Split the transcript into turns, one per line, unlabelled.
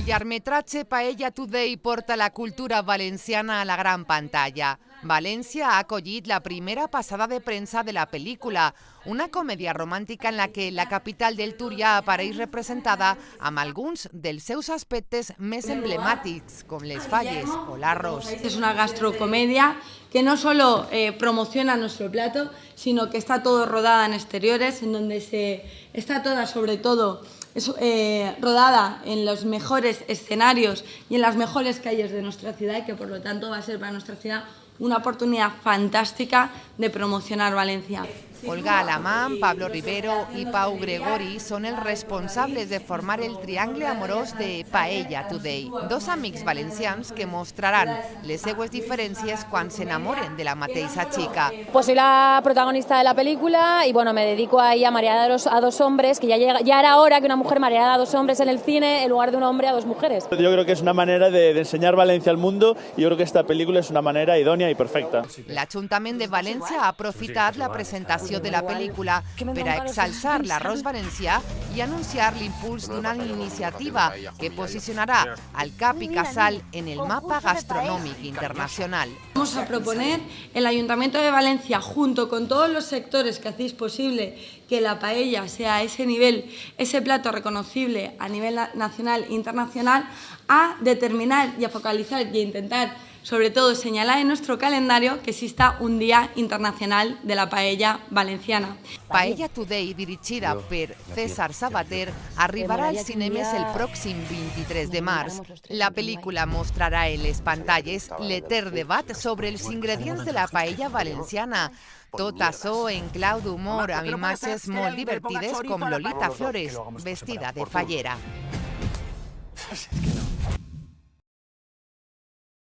llargmetratge Paella Today porta la cultura valenciana a la gran pantalla. València ha acollit la primera passada de premsa de la pel·lícula, una comèdia romàntica en la que la capital del Túria apareix representada amb alguns dels seus aspectes més emblemàtics, com les falles o l'arròs.
Es una gastrocomedia que no solo promociona nuestro plato, sino que está todo rodada en exteriores, en donde está toda, sobre todo, rodada en los mejores escenarios y en las mejores calles de nuestra ciudad, y que por lo tanto va a ser para nuestra ciudad una oportunidad fantástica de promocionar Valencia.
Olga Alamán, Pablo Rivero i Pau Gregori són els responsables de formar el triangle amorós de Paella Today, dos amics valencians que mostraran les seues diferències quan s'enamoren de la mateixa xica.
Pues soy la protagonista de la película y bueno, me dedico ahí a marear a dos hombres, que ya era hora que una mujer mareara a dos hombres en el cine en lugar de un hombre a dos mujeres.
Yo creo que es una manera de enseñar Valencia al mundo y yo creo que esta película es una manera idónea y perfecta.
L'Ajuntament de València ha aprofitat la presentació de la pel·lícula per a exalçar l'arròs valencià i anunciar l'impuls d'una iniciativa que posicionarà al Cap i Casal en el mapa gastronòmic internacional.
Vamos a proponer el Ayuntamiento de Valencia, junto con todos los sectores que hacéis posible que la paella sea a ese nivel, ese plato reconocible a nivel nacional e internacional, a determinar y a focalizar y a intentar, sobre todo, señalar en nuestro calendario que exista un Día Internacional de la Paella Valenciana.
Paella Today, dirigida per César Sabater, arribarà als cinemes el pròxim 23 de març. La pel·lícula mostrarà en les pantalles l'etern debat sobre els ingredients de la paella valenciana. Tot això en clau d'humor, amb imatges molt divertides com Lolita Flores, vestida de fallera.